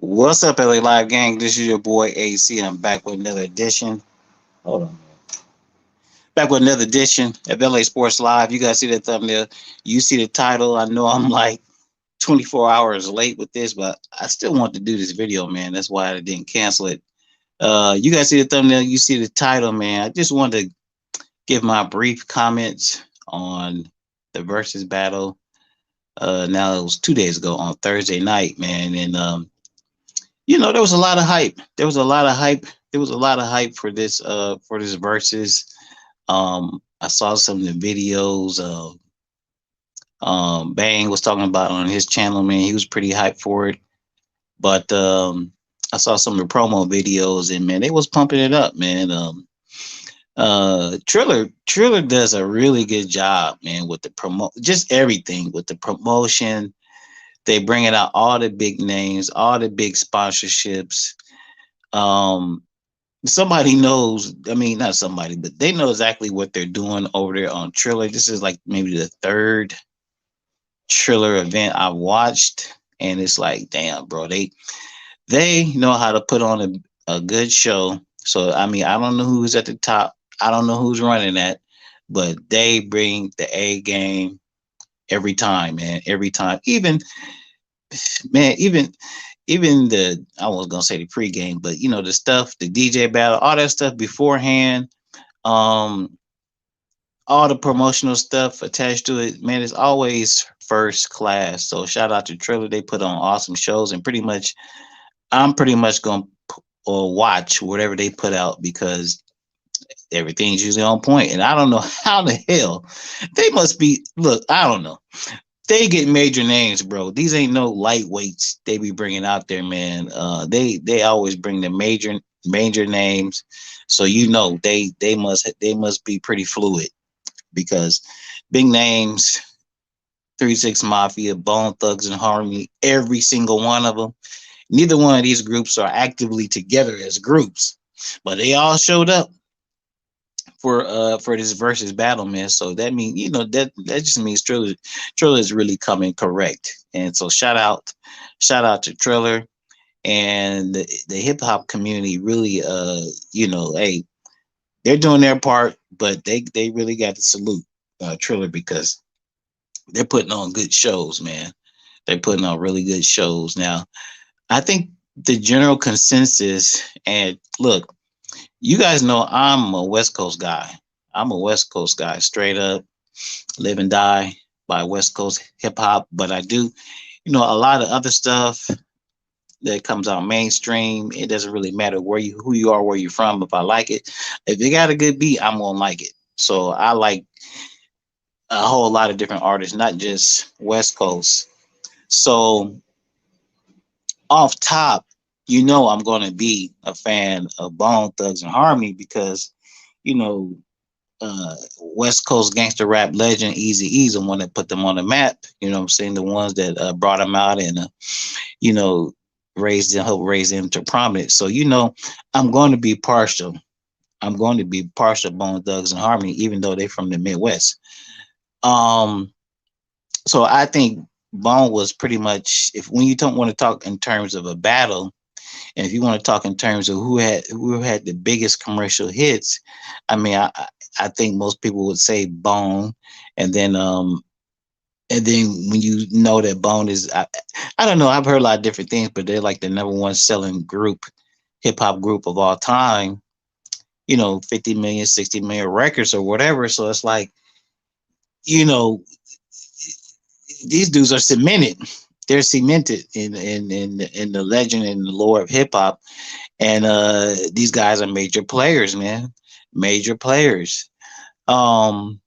What's up, LA Live Gang? This is your boy AC. I'm back with another edition. Hold on. Back with another edition of LA Sports Live. You guys see the thumbnail. You see the title. I know I'm like 24 hours late with this, but I still want to do this video, man. That's why I didn't cancel it. You guys see the thumbnail. You see the title, man. I just wanted to give my brief comments on the Versus battle. Now it was 2 days ago on Thursday night, man. And there was a lot of hype. There was a lot of hype for this versus. I saw some of the videos. Bang was talking about on his channel, man. He was pretty hyped for it. But I saw some of the promo videos, and man, they was pumping it up, man. Triller does a really good job, man, with the just everything with the promotion. They bring it out all the big names, all the big sponsorships. Um, Somebody knows. I mean, not somebody, but they know exactly what they're doing over there on Triller. This is like maybe the third Triller event I've watched, and it's like, damn, bro, they know how to put on a good show. So I mean, I don't know who's at the top. I don't know who's running that, but they bring the A game every time, man. Every time. Even the, I was gonna say the pregame, but the stuff, the DJ battle, all that stuff beforehand, um, all the promotional stuff attached to it, man, it's always first class. So shout out to Triller. They put on awesome shows, and I'm pretty much gonna or watch whatever they put out because everything's usually on point. And I don't know how the hell they must be. Look, I don't know. They get major names, bro. These ain't no lightweights they be bringing out there, man. They always bring the major names, so they must be pretty fluid because big names, 3-6 Mafia, Bone Thugs and Harmony, every single one of them. Neither one of these groups are actively together as groups, but they all showed up for this versus battle, man. So that means that just means Triller is really coming correct. And so shout out to Triller and the hip hop community. Really, hey, they're doing their part, but they really got to salute Triller because they're putting on good shows, man. They're putting on really good shows. Now, I think the general consensus, and look, you guys know I'm a West Coast guy. I'm a West Coast guy, straight up, live and die by West Coast hip hop. But I do, a lot of other stuff that comes out mainstream. It doesn't really matter who you are, where you're from. If I like it, if it got a good beat, I'm gonna like it. So I like a whole lot of different artists, not just West Coast. So off top, I'm going to be a fan of Bone Thugs and Harmony because, you know, West Coast gangster rap legend Easy E's the one that put them on the map. You know what I'm saying? The ones that brought them out and, you know, helped raise them to prominence. So, I'm going to be partial. I'm going to be partial Bone Thugs and Harmony, even though they're from the Midwest. Um, so I think Bone was pretty much, if when you don't want to talk in terms of a battle, and if you want to talk in terms of who had the biggest commercial hits, I mean, I think most people would say Bone, and then when you know that Bone is, I don't know, I've heard a lot of different things, but they're like the number one selling hip hop group of all time. 50 million, 60 million records or whatever. So it's like, you know, these dudes are cemented. They're cemented in the legend and the lore of hip hop, and these guys are major players, man, major players. Um,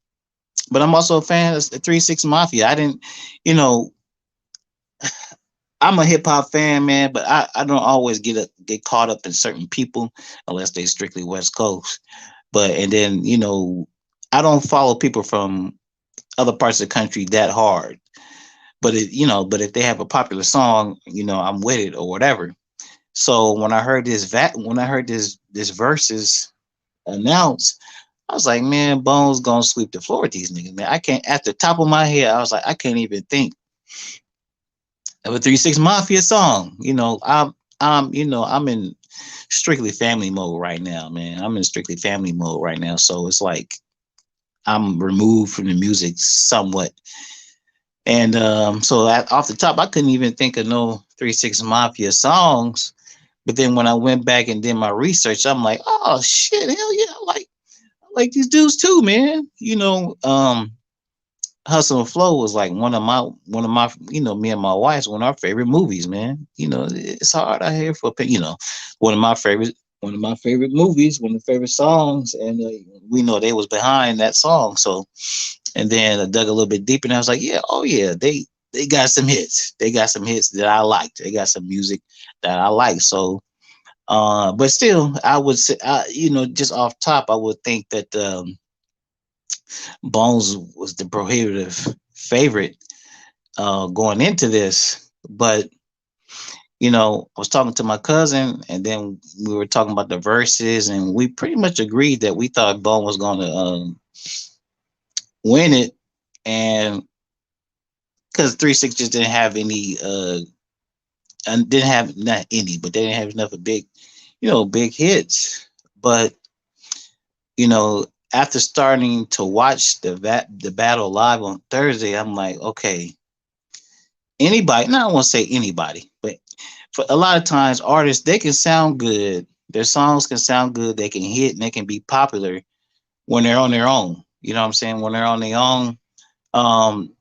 but I'm also a fan of the 3-6 Mafia. I didn't, you know, I'm a hip hop fan, man, but I don't always get caught up in certain people unless they strictly West Coast. But and then I don't follow people from other parts of the country that hard. But if they have a popular song, I'm with it or whatever. So when I heard this verses announced, I was like, man, Bones gonna sweep the floor with these niggas, man. I can't, at the top of my head, I was like, I can't even think of a 3-6 Mafia song. I'm in strictly family mode right now, man. I'm in strictly family mode right now. So it's like I'm removed from the music somewhat. And so off the top, I couldn't even think of no 3 6 Mafia songs. But then when I went back and did my research, I'm like, oh shit, hell yeah, I like these dudes too, man. Hustle and Flow was like one of my me and my wife's one of our favorite movies, man. It's hard out here for one of my favorite movies, one of the favorite songs, and we know they was behind that song. So and then I dug a little bit deeper, and I was like, yeah, oh yeah, they got some hits. They got some hits that I liked. They got some music that I like. So, but still, I would say, just off top, I would think that Bones was the prohibitive favorite going into this. But I was talking to my cousin, and then we were talking about the verses, and we pretty much agreed that we thought Bone was going to win it, and because 3 6 just didn't have any, and didn't have not any, but they didn't have enough of big hits. But after starting to watch the battle live on Thursday, I'm like, okay, anybody. Now I don't want to say anybody, but for a lot of times artists they can sound good. Their songs can sound good. They can hit and they can be popular when they're on their own. You know what I'm saying? When they're on their own,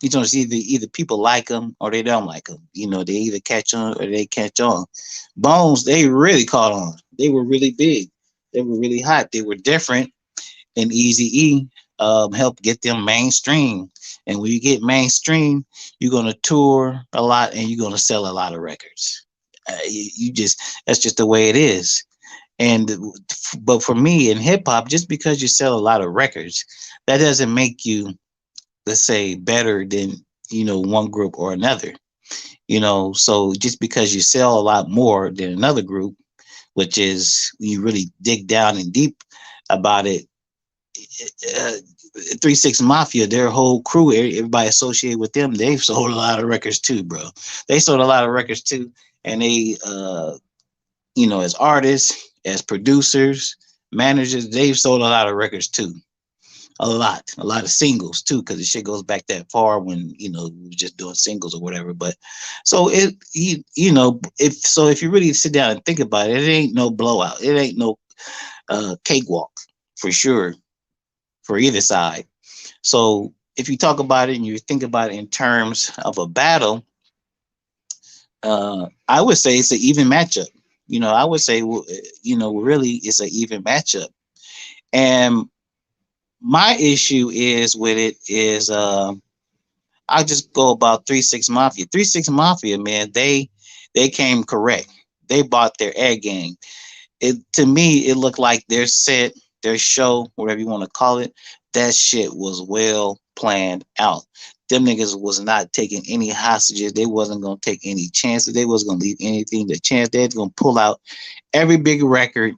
it's either people like them or they don't like them. They either catch on or they catch on. Bones, they really caught on. They were really big. They were really hot. They were different, and Easy E helped get them mainstream. And when you get mainstream, you're gonna tour a lot and you're gonna sell a lot of records. You just That's just the way it is. And but for me in hip hop, just because you sell a lot of records, that doesn't make you, let's say, better than one group or another. So just because you sell a lot more than another group, which is when you really dig down and deep about it, uh, 3 6 Mafia, their whole crew, everybody associated with them, they've sold a lot of records too, bro. They sold a lot of records too, and they, as artists, as producers, managers, they've sold a lot of records too. A lot of singles too, because the shit goes back that far when we were just doing singles or whatever. But so if you really sit down and think about it, it ain't no blowout. It ain't no cakewalk for sure for either side. So if you talk about it and you think about it in terms of a battle, I would say it's an even matchup. I would say, really, it's an even matchup. And my issue is with it is, I just go about 3 6 Mafia. 3 6 Mafia, man, they came correct. They bought their air game. It To me, it looked like their set, their show, whatever you want to call it, that shit was well planned out. Them niggas was not taking any hostages. They wasn't gonna take any chances. They wasn't gonna leave anything to chance. They was gonna pull out every big record,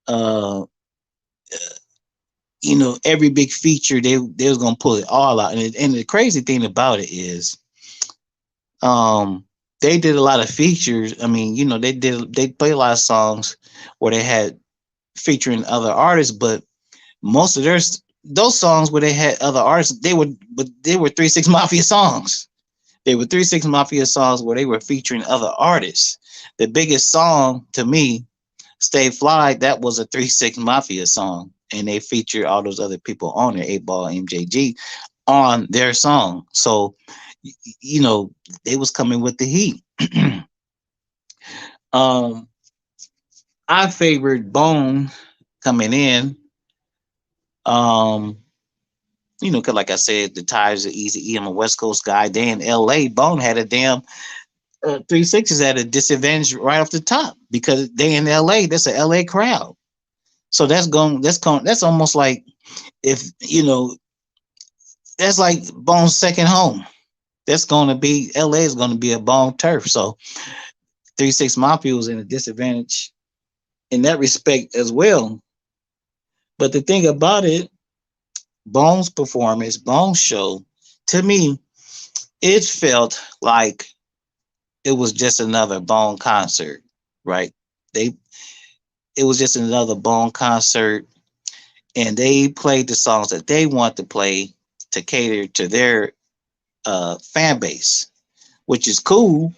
uh, every big feature. They was gonna pull it all out. And the crazy thing about it is, um, they did a lot of features. I mean, they played a lot of songs where they had featuring other artists, but most of those songs where they had other artists, they were 3 6 Mafia songs. They were 3 6 Mafia songs where they were featuring other artists. The biggest song to me, Stay Fly, that was a 3 6 Mafia song, and they featured all those other people on there, 8 Ball, MJG, on their song. So you know they was coming with the heat. um, I favored Bone coming in. Um, cause like I said, the ties are easy. I'm a West Coast guy. They in LA. Bone had a damn 3 6 is at a disadvantage right off the top because they in LA. That's a LA crowd. So that's almost like, if that's like Bone's second home. That's gonna be LA is gonna be a Bone turf. So 3 6 Mafia was in a disadvantage in that respect as well. But the thing about it, Bone's performance, Bone's show, to me, it felt like it was just another Bone concert, right? They it was just another Bone concert, and they played the songs that they want to play to cater to their fan base, which is cool.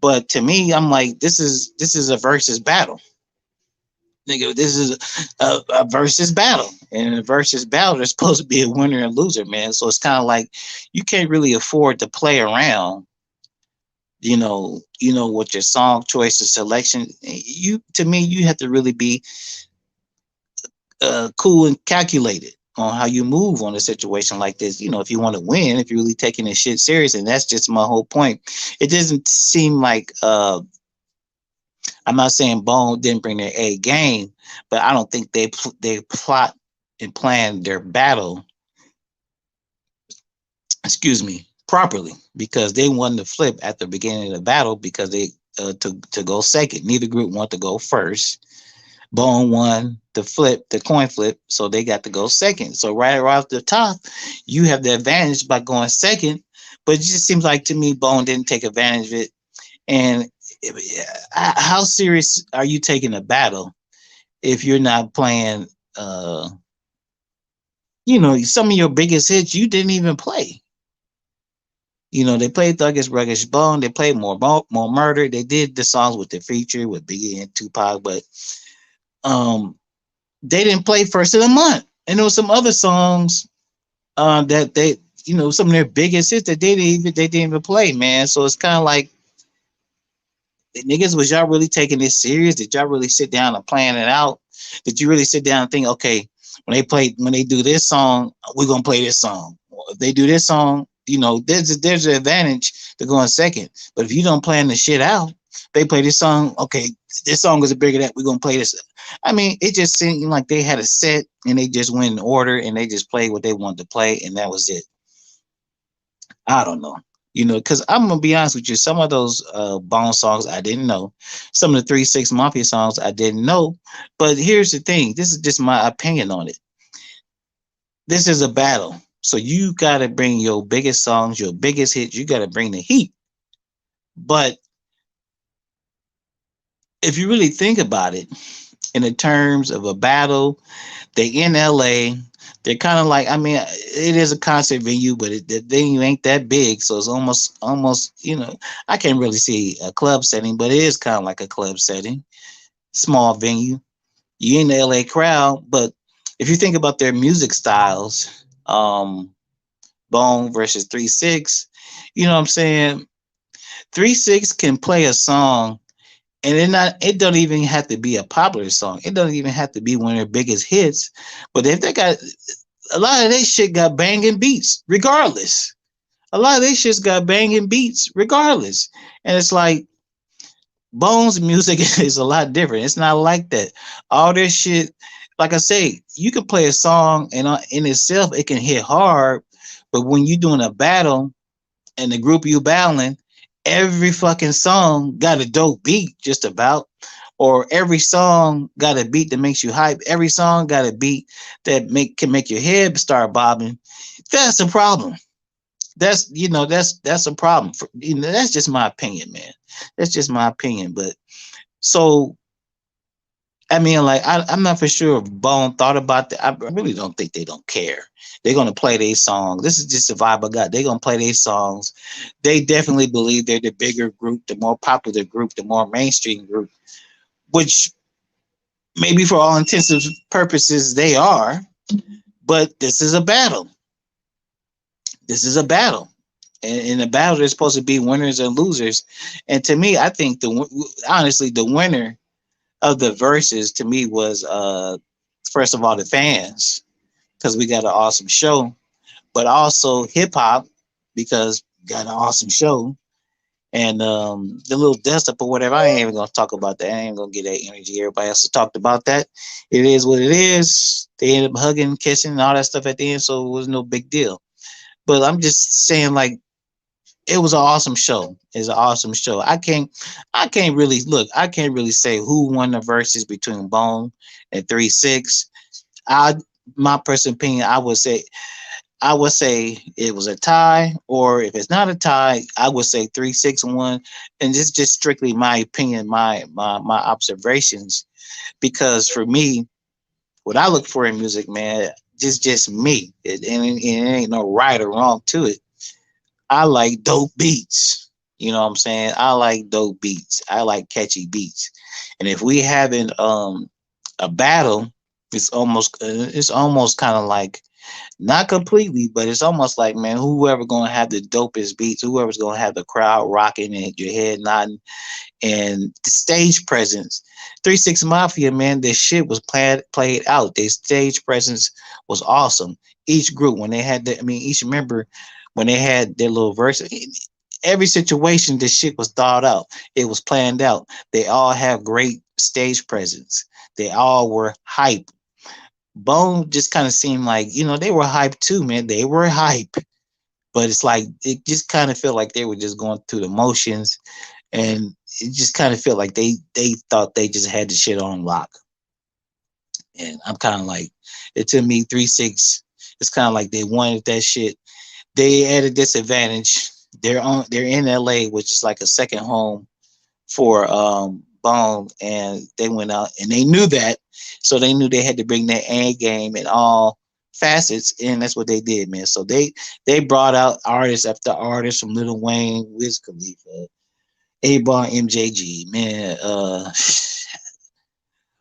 But to me, I'm like, this is a versus battle, nigga. This is a versus battle, and a versus battle, there's supposed to be a winner and loser, man. So it's kind of like you can't really afford to play around. With your song choice and selection. To me, you have to really be cool and calculated on how you move on a situation like this. If you want to win, if you're really taking this shit serious, and that's just my whole point. It doesn't seem like I'm not saying Bone didn't bring their A game, but I don't think they plot and plan their battle, excuse me, properly, because they wanted to flip at the beginning of the battle because they to go second. Neither group wanted to go first. Bone won the coin flip, so they got to go second. So right off the top, you have the advantage by going second. But it just seems like to me, Bone didn't take advantage of it. And how serious are you taking a battle if you're not playing? Some of your biggest hits you didn't even play. They played Thuggish Ruggish Bone. They played more Murder. They did the songs with the feature with Biggie and Tupac, but um, they didn't play First of the Month. And there was some other songs that some of their biggest hits that they didn't even play, man. So it's kind of like, niggas, was y'all really taking this serious? Did y'all really sit down and plan it out? Did you really sit down and think, okay, when they do this song, we're gonna play this song. If they do this song, there's an advantage to going second. But if you don't plan the shit out, they play this song, okay, this song is bigger that we're gonna play this. I mean, it just seemed like they had a set and they just went in order and they just played what they wanted to play and that was it. I don't know. Because I'm gonna be honest with you, some of those Bone songs I didn't know, some of the 3 6 Mafia songs I didn't know. But here's the thing: this is just my opinion on it. This is a battle, so you gotta bring your biggest songs, your biggest hits. You gotta bring the heat. But if you really think about it, in the terms of a battle, they in LA. They're kind of like, I mean, it is a concert venue, but the venue ain't that big, so it's almost, I can't really see a club setting, but it is kind of like a club setting, small venue. You in the LA crowd, but if you think about their music styles, Bone versus 3 6, you know what I'm saying? 3 6 can play a song and it don't even have to be a popular song. It doesn't even have to be one of their biggest hits. But if they got a lot of their shit got banging beats, regardless. A lot of their shit's got banging beats, regardless. And it's like Bones music is a lot different. It's not like that. All this shit, like I say, you can play a song and in itself it can hit hard, but when you're doing a battle and the group you battling, every fucking song got a dope beat, just about, or every song got a beat that makes you hype. Every song got a beat that can make your head start bobbing. That's a problem. That's a problem. That's just my opinion, man. That's just my opinion. But so I mean, like, I'm not for sure if Bone thought about that. I really don't think they don't care. They're gonna play their songs. This is just the vibe I got. They're gonna play their songs. They definitely believe they're the bigger group, the more popular group, the more mainstream group, which maybe for all intents and purposes they are. But this is a battle. This is a battle. And in a battle, there's supposed to be winners and losers. And to me, I think honestly, the winner of the verses to me was first of all the fans, because we got an awesome show, but also hip hop because we got an awesome show. And the little dust up or whatever, I ain't even gonna talk about that. I ain't gonna get that energy. Everybody else has talked about that. It is what it is. They ended up hugging, kissing, and all that stuff at the end, so it was no big deal. But I'm just saying, like, it was an awesome show. It's an awesome show. I can't really look. I can't really say who won the verses between Bone and 3 6. I, my personal opinion, I would say I would say it was a tie, or if it's not a tie, I would say 3-6-1. And this is just strictly my opinion, my observations. Because for me, what I look for in music, man, just me. And it ain't no right or wrong to it. I like dope beats. You know what I'm saying? I like dope beats. I like catchy beats. And if we having a battle, it's almost kind of like, not completely, but it's almost like, man, whoever gonna have the dopest beats, whoever's gonna have the crowd rocking and your head nodding, and the stage presence. 3 6 Mafia, man, this shit was played out. Their stage presence was awesome. Each group, when they had the, I mean, each member, when they had their little verse, every situation, this shit was thought out. It was planned out. They all have great stage presence. They all were hype. Bone just kind of seemed like, they were hype too, man. They were hype, but it's like it just kind of felt like they were just going through the motions, and it just kind of felt like they thought they just had the shit on lock. And I'm kind of like, it to me 3 6. It's kind of like they wanted that shit. They at a disadvantage. They're in LA, which is like a second home for Bone, and they went out and they knew that, so they knew they had to bring their A game in all facets, and that's what they did, man. So they brought out artist after artist, from Lil Wayne, Wiz Khalifa, A Bar, MJG, man,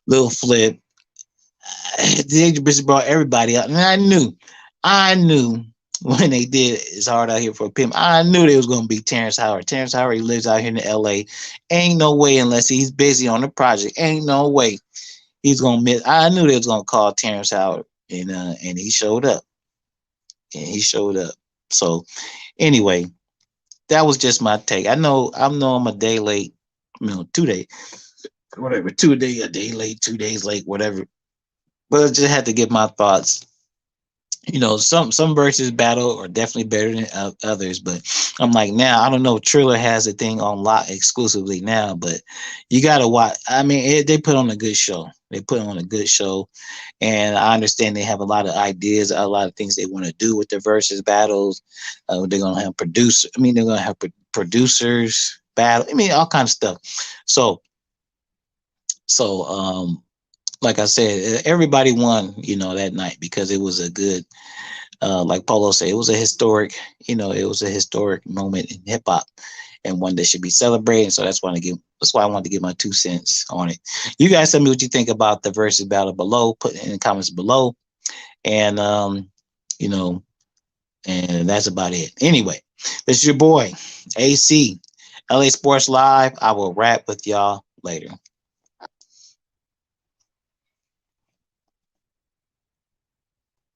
Lil Flip. They just brought everybody out, and I knew when they did It's Hard Out Here for a Pimp, I knew they was gonna be Terrence Howard. Terrence Howard, he lives out here in LA. Ain't no way, unless he's busy on the project. Ain't no way he's gonna miss. I knew they was gonna call Terrence Howard, and he showed up. And he showed up. So anyway, that was just my take. I know I'm a day late, 2 days, whatever, 2 day, a day late, 2 days late, whatever. But I just had to get my thoughts. Some verses battle are definitely better than others, but I'm like, now I don't know. Triller has a thing on lock exclusively now, but you gotta watch. I mean, they put on a good show. They put on a good show, and I understand they have a lot of ideas, a lot of things they want to do with the verses battles. They're gonna have producer. I mean, they're gonna have producers battle. I mean, all kinds of stuff. So, so, like I said, everybody won, that night, because it was a good, like Polo said, it was a historic, it was a historic moment in hip hop, and one that should be celebrated. So that's why I wanted to give my 2 cents on it. You guys tell me what you think about the versus battle below. Put it in the comments below, and you know, and that's about it. Anyway, this is your boy AC, LA Sports Live. I will rap with y'all later.